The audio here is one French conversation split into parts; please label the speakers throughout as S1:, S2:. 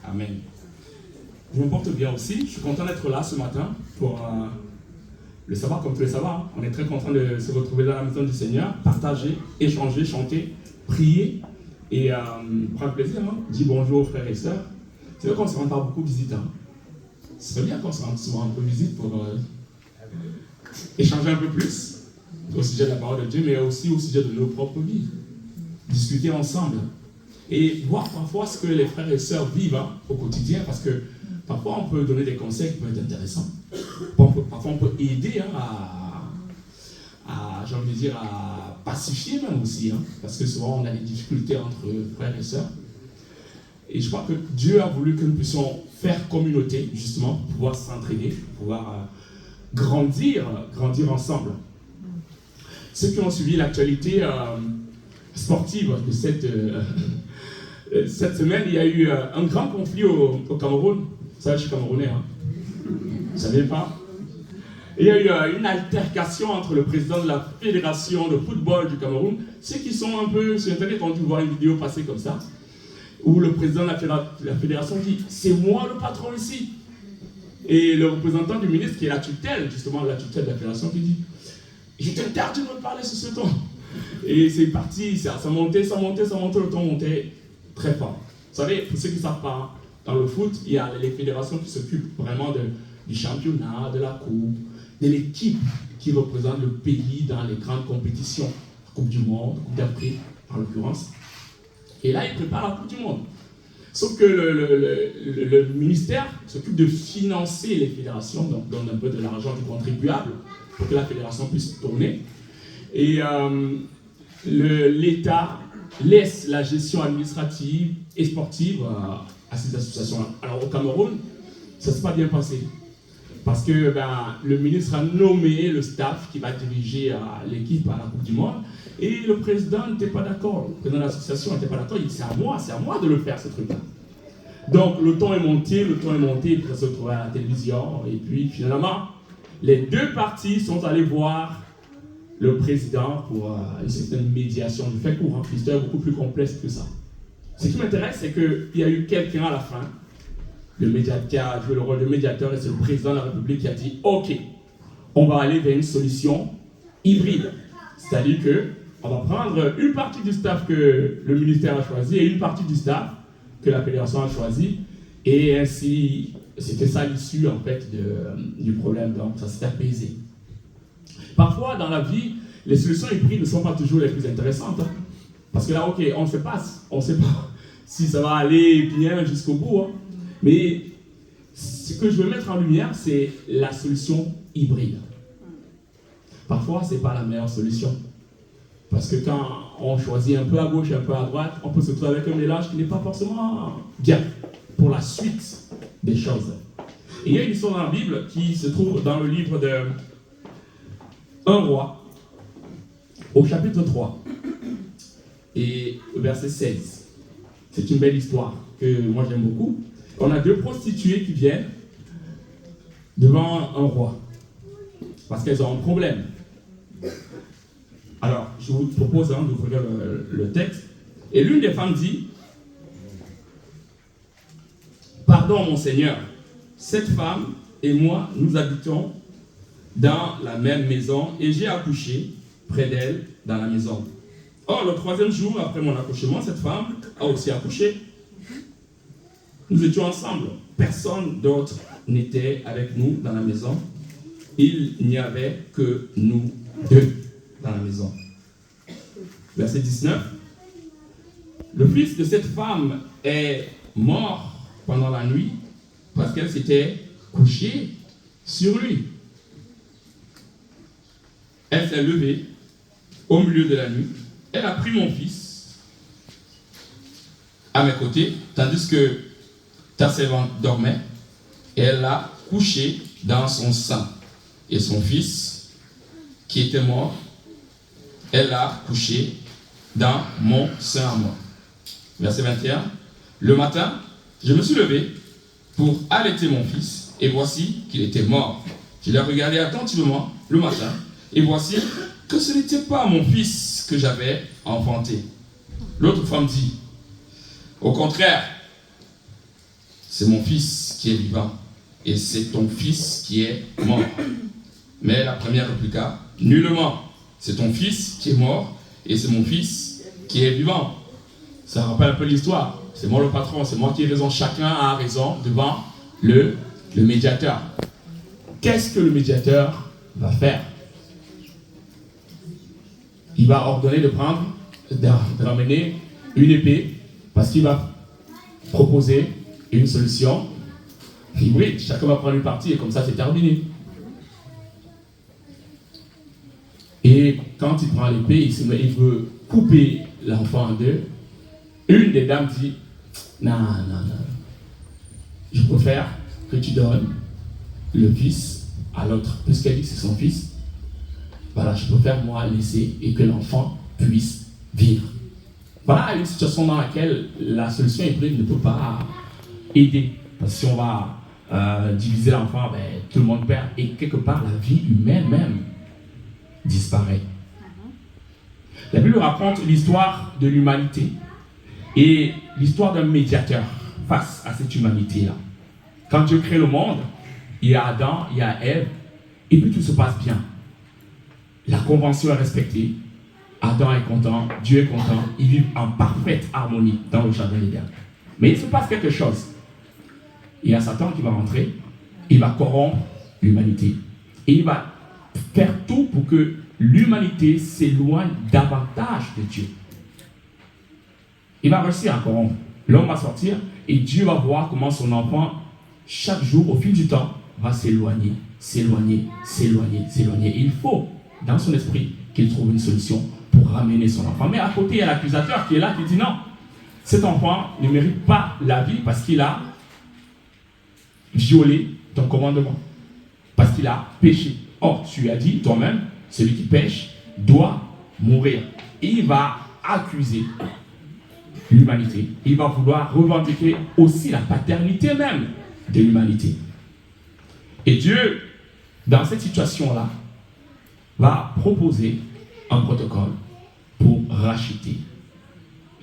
S1: Amen. Je me porte bien aussi. Je suis content d'être là ce matin pour le sabbat, comme tous les sabbats. On est très content de se retrouver dans la maison du Seigneur, partager, échanger, chanter, prier et prendre plaisir. Dire bonjour aux frères et sœurs. C'est vrai qu'on ne se rend pas beaucoup visite. Ce serait bien qu'on se rende souvent un peu visite pour échanger un peu plus au sujet de la parole de Dieu, mais aussi au sujet de nos propres vies. Discuter ensemble et voir parfois ce que les frères et sœurs vivent au quotidien, parce que parfois on peut donner des conseils qui peuvent être intéressants. Parfois on peut aider j'ai envie de dire, à pacifier même aussi, parce que souvent on a des difficultés entre frères et sœurs. Et je crois que Dieu a voulu que nous puissions faire communauté, justement, pour pouvoir s'entraider, pour pouvoir grandir ensemble. Ceux qui ont suivi l'actualité sportive de cette semaine, il y a eu un grand conflit au Cameroun. Ça, je suis camerounais, Vous ne savez pas? Il y a eu une altercation entre le président de la fédération de football du Cameroun. Ceux qui sont un peu sur Internet ont dû voir une vidéo passer comme ça, où le président de la fédération dit « C'est moi le patron ici ». Et le représentant du ministre, qui est la tutelle, justement la tutelle de la fédération, qui dit « Je t'interdis de me parler sur ce ton ». Et c'est parti, ça montait, le ton montait très fort. Vous savez, pour ceux qui ne savent pas, dans le foot, il y a les fédérations qui s'occupent vraiment du championnat, de la coupe, de l'équipe qui représente le pays dans les grandes compétitions, la Coupe du Monde, la Coupe d'Afrique en l'occurrence. Et là, ils préparent la Coupe du Monde. Sauf que le ministère s'occupe de financer les fédérations, donc donne un peu de l'argent du contribuable pour que la fédération puisse tourner. Et l'État laisse la gestion administrative et sportive à ces associations-là. Alors au Cameroun, ça ne s'est pas bien passé. Parce que le ministre a nommé le staff qui va diriger l'équipe à la Coupe du Monde. Et le président n'était pas d'accord. Le président de l'association n'était pas d'accord. Il dit c'est à moi de le faire, ce truc-là. Donc le ton est monté, il peut se retrouver à la télévision. Et puis finalement, les deux parties sont allées voir le président pour une certaine médiation. Je fais court, l'histoire est beaucoup plus complexe que ça. Ce qui m'intéresse, c'est qu'il y a eu quelqu'un à la fin, le médiateur, qui a joué le rôle de médiateur, et c'est le président de la République qui a dit « Ok, on va aller vers une solution hybride. » C'est-à-dire qu'on va prendre une partie du staff que le ministère a choisi et une partie du staff que la fédération a choisi. Et ainsi, c'était ça l'issue en fait du problème. Donc ça s'est apaisé. Parfois, dans la vie, les solutions hybrides ne sont pas toujours les plus intéressantes. Parce que là, ok, on ne sait pas si ça va aller bien jusqu'au bout. Mais ce que je veux mettre en lumière, c'est la solution hybride. Parfois, ce n'est pas la meilleure solution. Parce que quand on choisit un peu à gauche et un peu à droite, on peut se trouver avec un mélange qui n'est pas forcément bien pour la suite des choses. Et il y a une histoire dans la Bible qui se trouve dans le livre de 1 roi, au chapitre 3, et verset 16. C'est une belle histoire que moi j'aime beaucoup. On a deux prostituées qui viennent devant un roi parce qu'elles ont un problème. Alors, je vous propose d'ouvrir le texte. Et l'une des femmes dit « Pardon, mon Seigneur, cette femme et moi, nous habitons dans la même maison et j'ai accouché près d'elle dans la maison. Or, le 3e jour après mon accouchement, cette femme a aussi accouché. Nous étions ensemble. Personne d'autre n'était avec nous dans la maison. Il n'y avait que nous deux dans la maison. » Verset 19. Le fils de cette femme est mort pendant la nuit parce qu'elle s'était couchée sur lui. Elle s'est levée au milieu de la nuit. Elle a pris mon fils à mes côtés, tandis que ta servante dormait, et elle l'a couché dans son sein. Et son fils, qui était mort, elle l'a couché dans mon sein à moi. Verset 21. Le matin, je me suis levé pour allaiter mon fils, et voici qu'il était mort. Je l'ai regardé attentivement le matin, et voici que ce n'était pas mon fils que j'avais enfanté. L'autre femme dit, au contraire,
S2: c'est mon fils qui est vivant, et c'est ton fils qui est mort. Mais la première répliqua, nullement, c'est ton fils qui est mort, et c'est mon fils qui est vivant. Ça rappelle un peu l'histoire. C'est moi le patron, c'est moi qui ai raison. Chacun a raison devant le médiateur. Qu'est-ce que le médiateur va faire? Il va ordonner de ramener une épée, parce qu'il va proposer une solution hybride. Chacun va prendre une partie et comme ça c'est terminé. Et quand il prend l'épée, il veut couper l'enfant en deux. Une des dames dit, non, je préfère que tu donnes le fils à l'autre, puisqu'elle dit que c'est son fils. Voilà, je préfère moi laisser et que l'enfant puisse vivre. Voilà une situation dans laquelle la solution hybride ne peut pas aider. Parce que si on va diviser l'enfant, tout le monde perd. Et quelque part, la vie humaine même disparaît. La Bible raconte l'histoire de l'humanité et l'histoire d'un médiateur face à cette humanité-là. Quand Dieu crée le monde, il y a Adam, il y a Ève, et puis tout se passe bien. La convention est respectée, Adam est content, Dieu est content, ils vivent en parfaite harmonie dans le jardin d'Éden. Mais il se passe quelque chose. Il y a Satan qui va rentrer, il va corrompre l'humanité. Et il va faire tout pour que l'humanité s'éloigne davantage de Dieu. Il va réussir à corrompre. L'homme va sortir et Dieu va voir comment son enfant, chaque jour, au fil du temps, va s'éloigner. Et il faut, dans son esprit, qu'il trouve une solution pour ramener son enfant. Mais à côté, il y a l'accusateur qui est là, qui dit non, cet enfant ne mérite pas la vie parce qu'il a violé ton commandement, parce qu'il a péché. Or, tu as dit toi-même, celui qui pêche doit mourir. Et il va accuser l'humanité. Il va vouloir revendiquer aussi la paternité même de l'humanité. Et Dieu, dans cette situation-là, va proposer un protocole pour racheter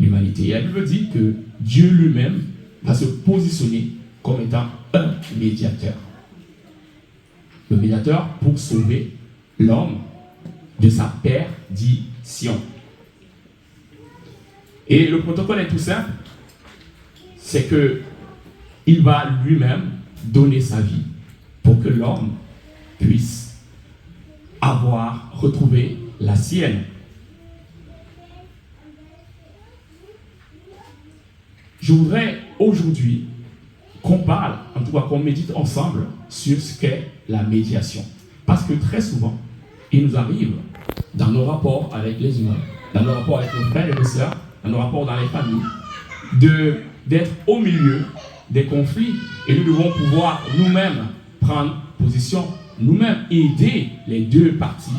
S2: l'humanité. Et la Bible dit que Dieu lui-même va se positionner comme étant un médiateur. Le médiateur pour sauver l'homme de sa perdition. Et le protocole est tout simple, c'est que il va lui-même donner sa vie pour que l'homme puisse retrouver la sienne. Je voudrais aujourd'hui qu'on parle, en tout cas qu'on médite ensemble sur ce qu'est la médiation. Parce que très souvent, il nous arrive dans nos rapports avec les humains, dans nos rapports avec nos frères et nos sœurs, dans nos rapports dans les familles, d'être au milieu des conflits et nous devons pouvoir nous-mêmes prendre position, nous-mêmes aider les deux parties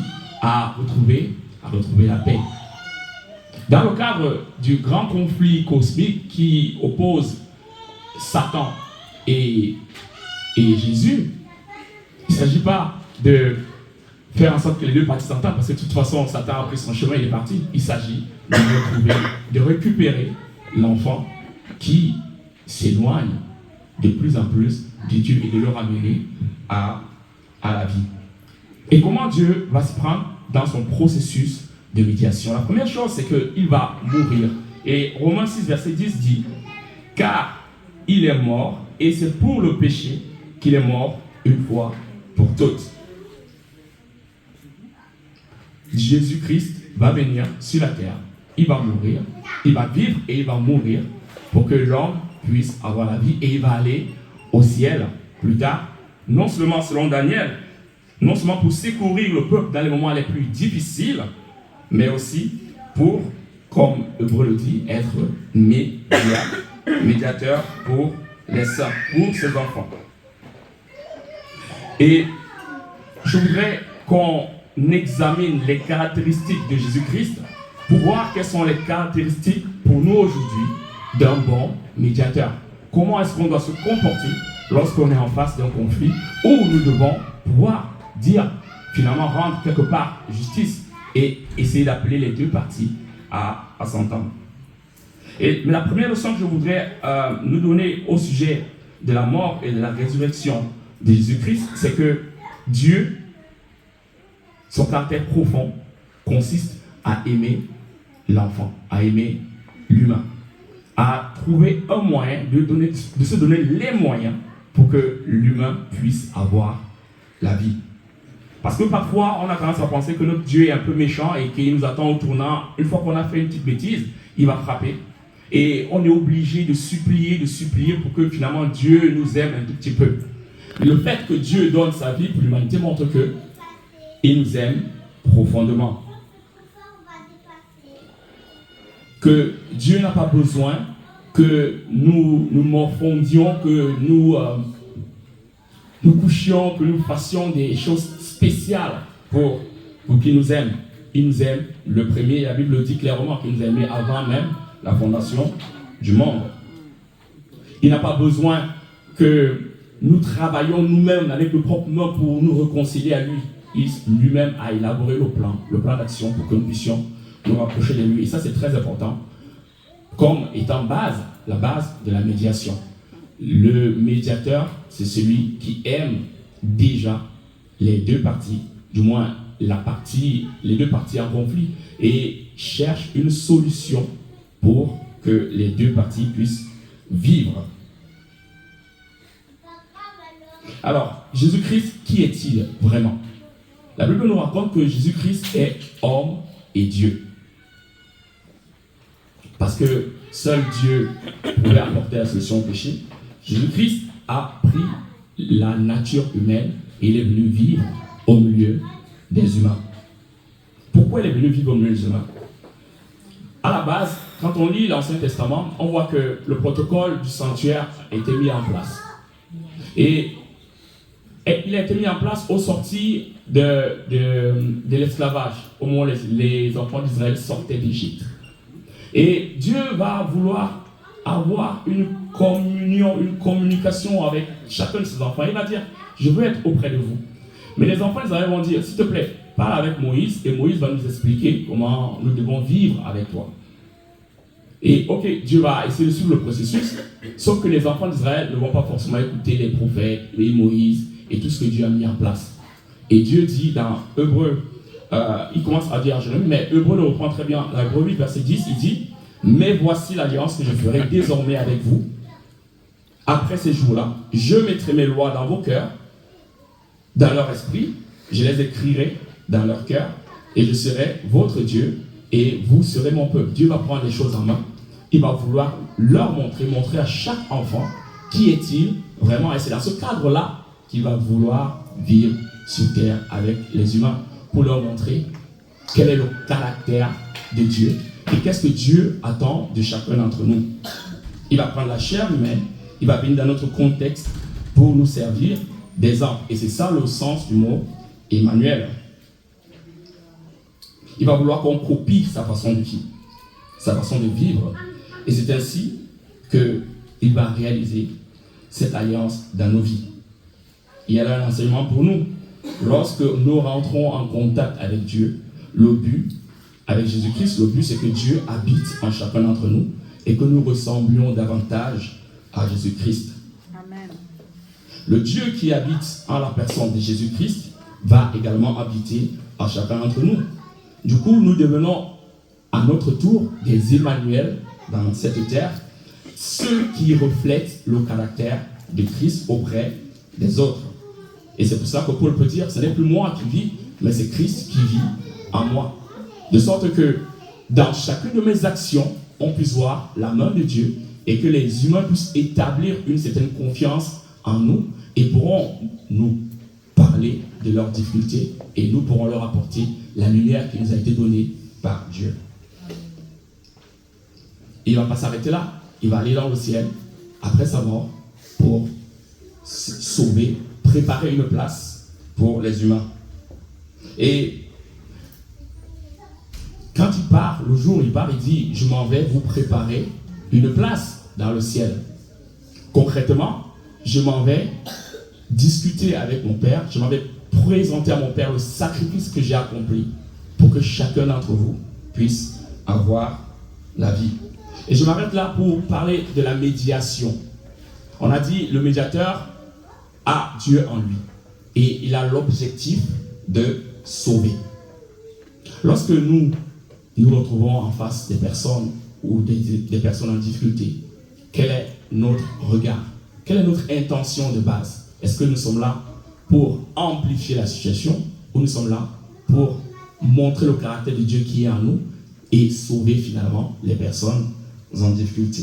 S2: à retrouver la paix. Dans le cadre du grand conflit cosmique qui oppose Satan et Jésus, il ne s'agit pas de faire en sorte que les deux parties s'entendent, parce que de toute façon, Satan a pris son chemin, il est parti. Il s'agit de récupérer l'enfant qui s'éloigne de plus en plus de Dieu et de le ramener à la vie. Et comment Dieu va se prendre dans son processus de médiation? La première chose, c'est qu'il va mourir. Et Romains 6, verset 10 dit, « Car il est mort, et c'est pour le péché qu'il est mort une fois pour toutes. » Jésus-Christ va venir sur la terre, il va mourir, il va vivre et il va mourir pour que l'homme puisse avoir la vie et il va aller au ciel plus tard, non seulement selon Daniel, non seulement pour secourir le peuple dans les moments les plus difficiles, mais aussi pour, comme Hébreu le dit, être médiateur pour les saints, pour ses enfants. Et je voudrais qu'on examine les caractéristiques de Jésus-Christ pour voir quelles sont les caractéristiques pour nous aujourd'hui d'un bon médiateur. Comment est-ce qu'on doit se comporter lorsqu'on est en face d'un conflit où nous devons pouvoir dire, finalement rendre quelque part justice et essayer d'appeler les deux parties à s'entendre. Mais la première leçon que je voudrais nous donner au sujet de la mort et de la résurrection de Jésus-Christ, c'est que Dieu, son caractère profond, consiste à aimer l'enfant, à aimer l'humain, à trouver un moyen de se donner les moyens pour que l'humain puisse avoir la vie. Parce que parfois, on a tendance à penser que notre Dieu est un peu méchant et qu'il nous attend au tournant. Une fois qu'on a fait une petite bêtise, il va frapper. Et on est obligé de supplier pour que finalement Dieu nous aime un tout petit peu. Le fait que Dieu donne sa vie pour l'humanité montre qu'il nous aime profondément. Que Dieu n'a pas besoin que nous morfondions, que nous couchions, que nous fassions des choses spéciales pour qu'il nous aime. Il nous aime le premier, la Bible le dit clairement qu'il nous aimait avant même la fondation du monde. Il n'a pas besoin que nous travaillions nous-mêmes avec nos propres mains pour nous réconcilier à lui. Il lui-même a élaboré le plan d'action pour que nous puissions nous rapprocher de lui. Et ça, c'est très important, comme étant la base de la médiation. Le médiateur, c'est celui qui aime déjà les deux parties, du moins les deux parties en conflit, et cherche une solution pour que les deux parties puissent vivre. Alors, Jésus-Christ, qui est-il vraiment? La Bible nous raconte que Jésus-Christ est homme et Dieu. Parce que seul Dieu pouvait apporter la solution au péché. Jésus-Christ a pris la nature humaine et il est venu vivre au milieu des humains. Pourquoi il est venu vivre au milieu des humains? À la base, quand on lit l'Ancien Testament, on voit que le protocole du sanctuaire a été mis en place. Et il a été mis en place au sorti de l'esclavage, au moment où les enfants d'Israël sortaient d'Égypte. Et Dieu va vouloir avoir une communion, une communication avec chacun de ses enfants. Il va dire, je veux être auprès de vous. Mais les enfants d'Israël vont dire, s'il te plaît, parle avec Moïse, et Moïse va nous expliquer comment nous devons vivre avec toi. Et ok, Dieu va essayer de suivre le processus, sauf que les enfants d'Israël ne vont pas forcément écouter les prophètes, les Moïse, et tout ce que Dieu a mis en place. Et Dieu dit dans Hébreu, il commence à dire, mais Hébreu le reprend très bien, Hébreu 8, verset 10, il dit, mais voici l'alliance que je ferai désormais avec vous. Après ces jours-là, je mettrai mes lois dans vos cœurs, dans leur esprit, je les écrirai dans leur cœur, et je serai votre Dieu, et vous serez mon peuple. Dieu va prendre les choses en main, il va vouloir leur montrer à chaque enfant qui est-il vraiment, et c'est dans ce cadre-là qu'il va vouloir vivre sur terre avec les humains, pour leur montrer quel est le caractère de Dieu, et qu'est-ce que Dieu attend de chacun d'entre nous. Il va prendre la chair humaine, il va venir dans notre contexte pour nous servir d'exemple. Et c'est ça le sens du mot Emmanuel. Il va vouloir qu'on copie sa façon de vivre, sa façon de vivre. Et c'est ainsi qu'il va réaliser cette alliance dans nos vies. Il y a là un enseignement pour nous. Lorsque nous rentrons en contact avec Dieu, le but, avec Jésus-Christ, le but c'est que Dieu habite en chacun d'entre nous et que nous ressemblions davantage à Jésus-Christ.
S3: Amen.
S2: Le Dieu qui habite en la personne de Jésus-Christ va également habiter en chacun d'entre nous. Du coup, nous devenons à notre tour des Emmanuel dans cette terre, ceux qui reflètent le caractère de Christ auprès des autres. Et c'est pour ça que Paul peut dire, ce n'est plus moi qui vis, mais c'est Christ qui vit en moi. De sorte que dans chacune de mes actions, on puisse voir la main de Dieu et que les humains puissent établir une certaine confiance en nous et pourront nous parler de leurs difficultés et nous pourrons leur apporter la lumière qui nous a été donnée par Dieu. Il ne va pas s'arrêter là, il va aller dans le ciel après sa mort pour sauver, préparer une place pour les humains. Et quand il part, le jour où il part, il dit, je m'en vais vous préparer une place dans le ciel. Concrètement, je m'en vais discuter avec mon Père, je m'en vais présenter à mon Père le sacrifice que j'ai accompli pour que chacun d'entre vous puisse avoir la vie. Et je m'arrête là pour parler de la médiation. On a dit le médiateur a Dieu en lui et il a l'objectif de sauver. Lorsque nous nous retrouvons en face des personnes ou des personnes en difficulté, quel est notre regard? Quelle est notre intention de base? Est-ce que nous sommes là pour amplifier la situation ou nous sommes là pour montrer le caractère de Dieu qui est en nous et sauver finalement les personnes en difficulté?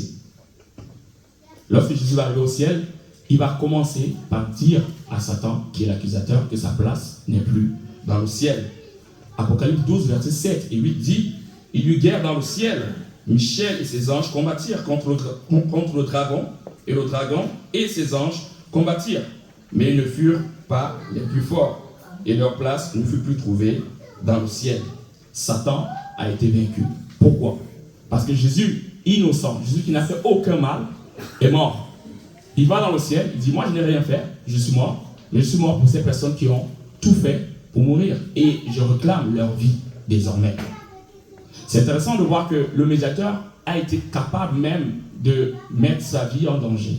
S2: Lorsque Jésus va arriver au ciel, il va commencer par dire à Satan, qui est l'accusateur, que sa place n'est plus dans le ciel. Apocalypse 12, versets 7 et 8 dit: il y eut guerre dans le ciel. Michel et ses anges combattirent contre le dragon, et le dragon et ses anges combattirent. Mais ils ne furent pas les plus forts, et leur place ne fut plus trouvée dans le ciel. Satan a été vaincu. Pourquoi? Parce que Jésus, innocent, Jésus qui n'a fait aucun mal, est mort. Il va dans le ciel, il dit: moi je n'ai rien fait, je suis mort, mais je suis mort pour ces personnes qui ont tout fait pour mourir, et je réclame leur vie désormais. C'est intéressant de voir que le médiateur a été capable même de mettre sa vie en danger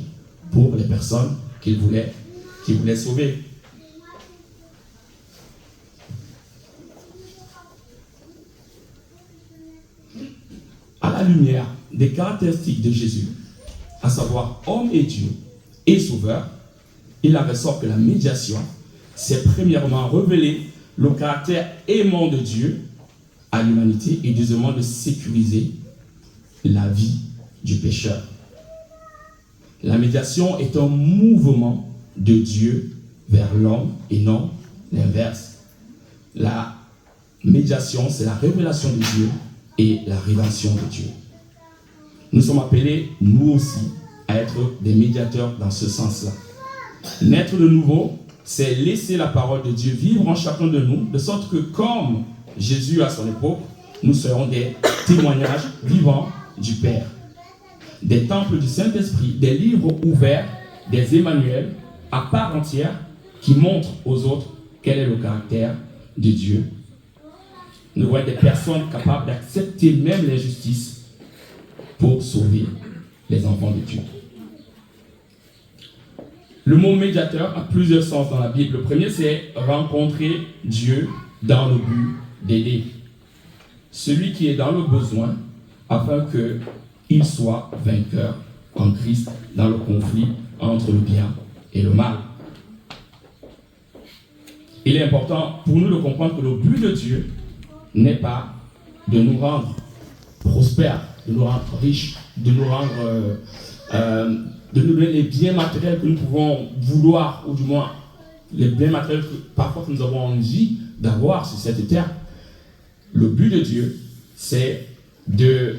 S2: pour les personnes qu'il voulait sauver. À la lumière des caractéristiques de Jésus, à savoir homme et Dieu et sauveur, il en ressort que la médiation, c'est premièrement révéler le caractère aimant de Dieu à l'humanité et deuxièmement de sécuriser la vie du pécheur. La médiation est un mouvement de Dieu vers l'homme et non l'inverse. La médiation, c'est la révélation de Dieu et la rédemption de Dieu. Nous sommes appelés, nous aussi, à être des médiateurs dans ce sens-là. Naître de nouveau, c'est laisser la parole de Dieu vivre en chacun de nous, de sorte que comme Jésus à son époque, nous serons des témoignages vivants du Père. Des temples du Saint-Esprit, des livres ouverts, des Emmanuel à part entière qui montrent aux autres quel est le caractère de Dieu. Nous voyons des personnes capables d'accepter même l'injustice pour sauver les enfants de Dieu. Le mot médiateur a plusieurs sens dans la Bible. Le premier, c'est rencontrer Dieu dans le but d'aider celui qui est dans le besoin afin qu'il soit vainqueur en Christ dans le conflit entre le bien et le mal. Il est important pour nous de comprendre que le but de Dieu n'est pas de nous rendre prospères, de nous rendre riches, de nous rendre de nous donner les biens matériels que nous pouvons vouloir, ou du moins les biens matériels que parfois que nous avons envie d'avoir sur cette terre. Le but de Dieu, c'est de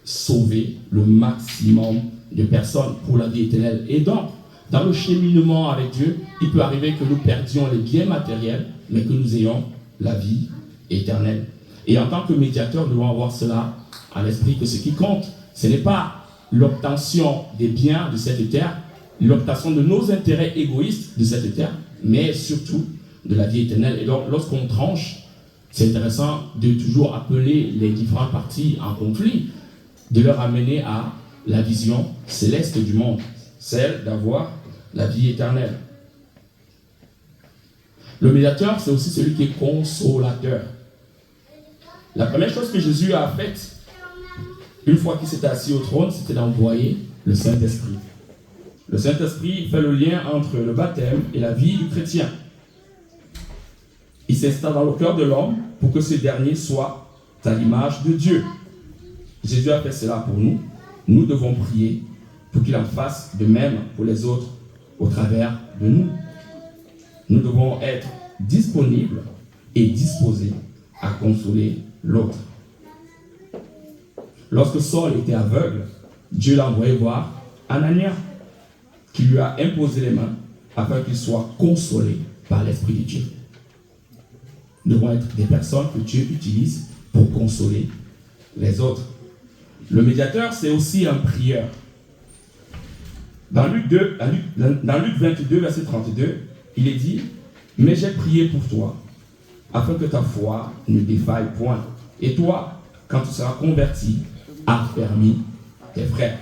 S2: sauver le maximum de personnes pour la vie éternelle. Et donc, dans le cheminement avec Dieu, il peut arriver que nous perdions les biens matériels, mais que nous ayons la vie éternelle. Et en tant que médiateur, nous devons avoir cela à l'esprit, que ce qui compte, ce n'est pas l'obtention des biens de cette terre, l'obtention de nos intérêts égoïstes de cette terre, mais surtout de la vie éternelle. Et donc, lorsqu'on tranche, c'est intéressant de toujours appeler les différentes parties en conflit, de leur amener à la vision céleste du monde, celle d'avoir la vie éternelle. Le médiateur, c'est aussi celui qui est consolateur. La première chose que Jésus a faite, une fois qu'il s'était assis au trône, c'était d'envoyer le Saint-Esprit. Le Saint-Esprit fait le lien entre le baptême et la vie du chrétien. Il s'installe dans le cœur de l'homme pour que ce dernier soit à l'image de Dieu. Jésus a fait cela pour nous. Nous devons prier pour qu'il en fasse de même pour les autres au travers de nous. Nous devons être disponibles et disposés à consoler l'autre. Lorsque Saul était aveugle, Dieu l'a envoyé voir Anania, qui lui a imposé les mains afin qu'il soit consolé par l'Esprit de Dieu. Nous devons être des personnes que Dieu utilise pour consoler les autres. Le médiateur, c'est aussi un prieur. Dans Luc 22, verset 32, il est dit: « Mais j'ai prié pour toi, afin que ta foi ne défaille point. Et toi, quand tu seras converti, affermis tes frères. »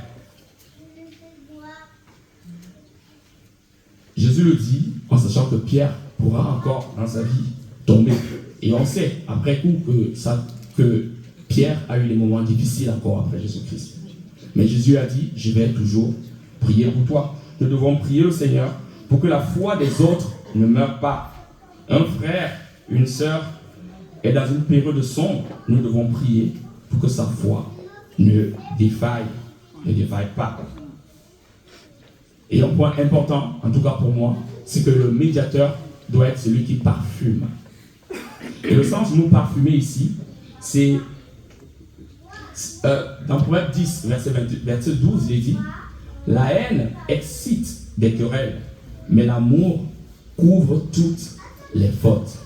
S2: Jésus le dit en sachant que Pierre pourra encore dans sa vie tomber. Et on sait après coup que Pierre a eu des moments difficiles encore après Jésus-Christ. Mais Jésus a dit, je vais toujours prier pour toi. Nous devons prier le Seigneur pour que la foi des autres ne meure pas. Un frère, une sœur est dans une période sombre. Nous devons prier pour que sa foi ne défaille pas. Et un point important, en tout cas pour moi, c'est que le médiateur doit être celui qui parfume. Et le sens du mot parfumer ici, c'est dans Proverbe 10, verset 12, il est dit, la haine excite des querelles, mais l'amour couvre toutes les fautes.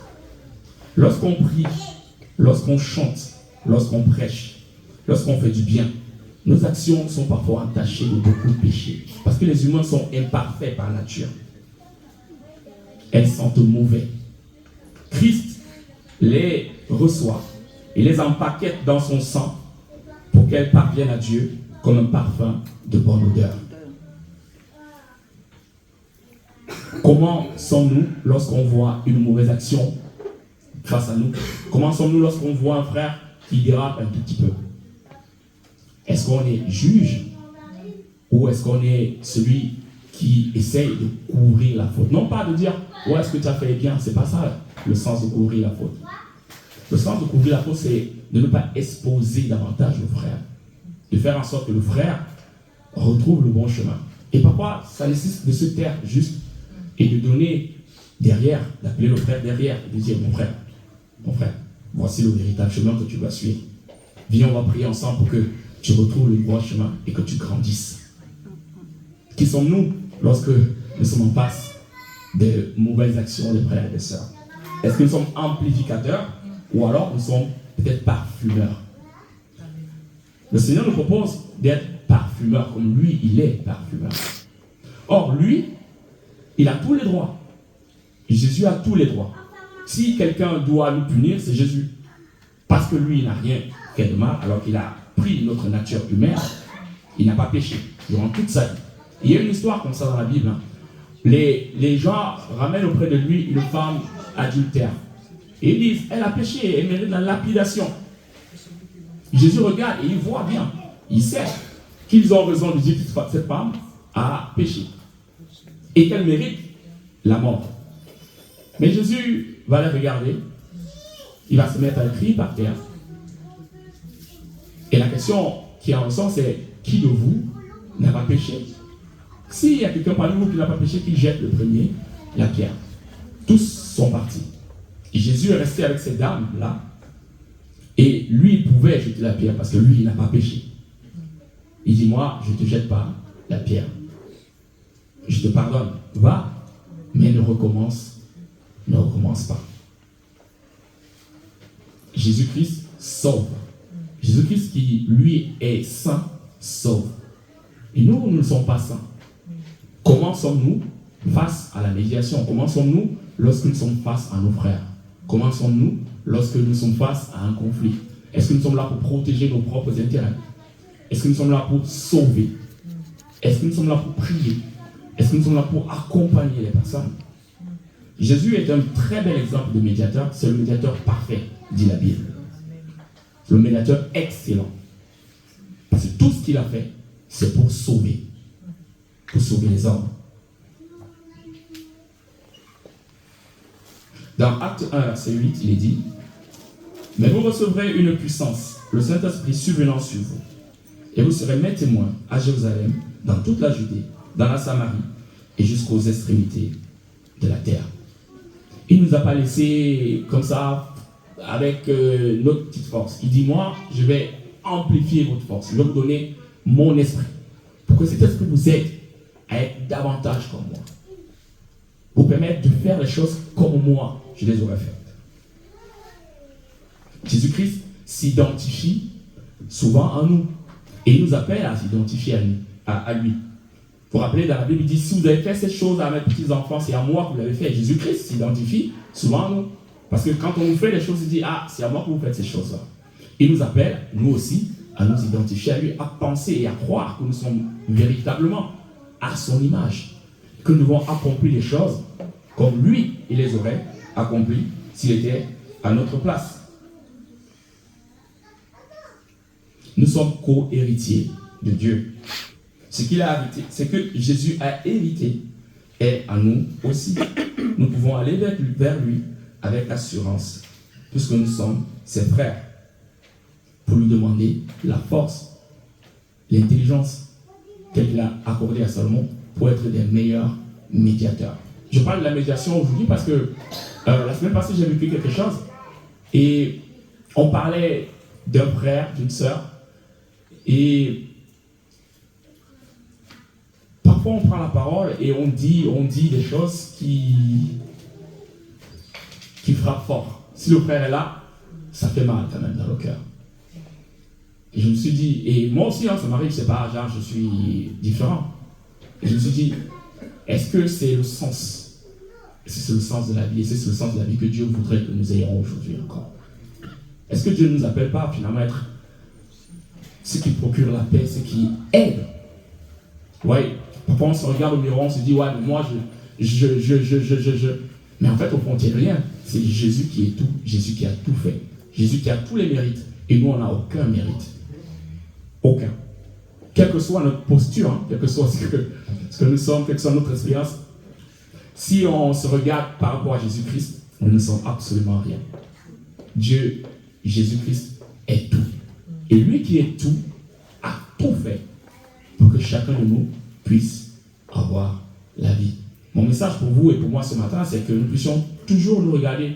S2: Lorsqu'on prie, lorsqu'on chante, lorsqu'on prêche, lorsqu'on fait du bien, nos actions sont parfois entachées de beaucoup de péchés. Parce que les humains sont imparfaits par nature. Elles sentent mauvais. Christ les reçoit et les empaquette dans son sang pour qu'elles parviennent à Dieu comme un parfum de bonne odeur. Comment sommes-nous lorsqu'on voit une mauvaise action face à nous? Comment sommes-nous lorsqu'on voit un frère qui dérape un tout petit peu? Est-ce qu'on est juge ou est-ce qu'on est celui qui essaye de couvrir la faute? Non pas de dire « ouais, est-ce que tu as fait bien ?» C'est pas ça le sens de couvrir la faute. Le sens de couvrir la faute, c'est de ne pas exposer davantage le frère. De faire en sorte que le frère retrouve le bon chemin. Et parfois, ça nécessite de se taire juste et de donner derrière, d'appeler le frère derrière, et de dire mon frère, voici le véritable chemin que tu dois suivre. Viens, on va prier ensemble pour que tu retrouves le bon chemin et que tu grandisses. Qui sommes-nous lorsque nous sommes en face de mauvaises actions des frères et des sœurs? Est-ce que nous sommes amplificateurs ou alors nous sommes peut-être parfumeurs? Le Seigneur nous propose d'être parfumeurs comme lui, il est parfumeur. Or, lui, il a tous les droits. Jésus a tous les droits. Si quelqu'un doit nous punir, c'est Jésus. Parce que lui, il n'a rien fait de mal, alors qu'il a pris notre nature humaine, il n'a pas péché durant toute sa vie. Il y a une histoire comme ça dans la Bible. Hein. Les gens ramènent auprès de lui une femme adultère. Et ils disent, elle a péché, elle mérite la lapidation. Jésus regarde et il voit bien. Il sait qu'ils ont raison de dire que cette femme a péché. Et qu'elle mérite la mort. Mais Jésus va les regarder. Il va se mettre à crier par terre. Et la question qui en ressort, c'est qui de vous n'a pas péché? S'il y a quelqu'un parmi vous qui n'a pas péché, qu'il jette le premier la pierre. Tous sont partis. Et Jésus est resté avec cette dame-là. Et lui, il pouvait jeter la pierre parce que lui, il n'a pas péché. Il dit, moi, je ne te jette pas la pierre. Je te pardonne. Va, mais ne recommence pas. Jésus-Christ sauve. Jésus-Christ qui, lui, est saint, sauve. Et nous ne sommes pas saints. Comment sommes-nous face à la médiation? Comment sommes-nous lorsque nous sommes face à nos frères? Comment sommes-nous lorsque nous sommes face à un conflit? Est-ce que nous sommes là pour protéger nos propres intérêts? Est-ce que nous sommes là pour sauver? Est-ce que nous sommes là pour prier? Est-ce que nous sommes là pour accompagner les personnes? Jésus est un très bel exemple de médiateur. C'est le médiateur parfait, dit la Bible. Le médiateur excellent. Parce que tout ce qu'il a fait, c'est pour sauver les hommes. Dans Acte 1, verset 8, il est dit, « Mais vous recevrez une puissance, le Saint-Esprit subvenant sur vous, et vous serez mes témoins à Jérusalem, dans toute la Judée, dans la Samarie, et jusqu'aux extrémités de la terre. » Il ne nous a pas laissé comme ça, avec notre petite force. Il dit, moi, je vais amplifier votre force, je vais vous donner mon esprit, pour que cet esprit vous aide à être davantage comme moi. Vous permettre de faire les choses comme moi, je les aurais faites. Jésus-Christ s'identifie souvent à nous. Et il nous appelle à s'identifier à lui. Vous vous rappelez, dans la Bible, il dit, si vous avez fait cette chose à mes petits-enfants, c'est à moi que vous l'avez fait. Jésus-Christ s'identifie souvent à nous. Parce que quand on nous fait les choses, il dit, ah, c'est à moi que vous faites ces choses-là. Il nous appelle, nous aussi, à nous identifier à lui, à penser et à croire que nous sommes véritablement à son image. que nous devons accomplir les choses comme lui, il les aurait accomplies s'il était à notre place. Nous sommes co-héritiers de Dieu. Ce qu'il a hérité, c'est que Jésus a hérité est à nous aussi. Nous pouvons aller vers lui avec assurance, puisque nous sommes ses frères, pour lui demander la force, l'intelligence qu'il a accordée à Salomon pour être des meilleurs médiateurs. Je parle de la médiation aujourd'hui parce que la semaine passée, j'ai vécu quelque chose et on parlait d'un frère, d'une sœur, et parfois on prend la parole et on dit des choses qui frappent fort. Si le frère est là, ça fait mal quand même dans le cœur. Et je me suis dit, et moi aussi, ça m'arrive, c'est pas genre je suis différent. Et je me suis dit, est-ce que c'est le sens? Est-ce que c'est le sens de la vie? Est-ce que c'est le sens de la vie que Dieu voudrait que nous ayons aujourd'hui encore? Est-ce que Dieu ne nous appelle pas finalement à être ce qui procure la paix, ce qui aide? Oui, parfois on se regarde au miroir, on se dit, ouais, mais moi je. Mais en fait, au fond, il n'y a rien. C'est Jésus qui est tout, Jésus qui a tout fait, Jésus qui a tous les mérites. Et nous, on n'a aucun mérite. Aucun. Quelle que soit notre posture, quel que soit ce que nous sommes, quelle que soit notre expérience, si on se regarde par rapport à Jésus-Christ, nous ne sommes absolument rien. Dieu, Jésus-Christ, est tout. Et lui qui est tout, a tout fait pour que chacun de nous puisse avoir la vie. Mon message pour vous et pour moi ce matin, c'est que nous puissions toujours nous regarder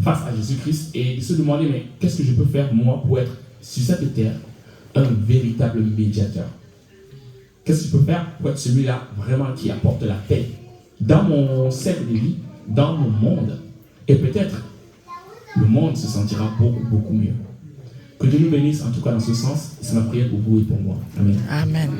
S2: face à Jésus-Christ et se demander, mais qu'est-ce que je peux faire moi pour être sur cette terre un véritable médiateur? Qu'est-ce que je peux faire pour être celui-là vraiment qui apporte la paix dans mon cercle de vie, dans mon monde? Et peut-être le monde se sentira beaucoup, beaucoup mieux. Que Dieu nous bénisse en tout cas dans ce sens. C'est ma prière pour vous et pour moi. Amen.
S3: Amen.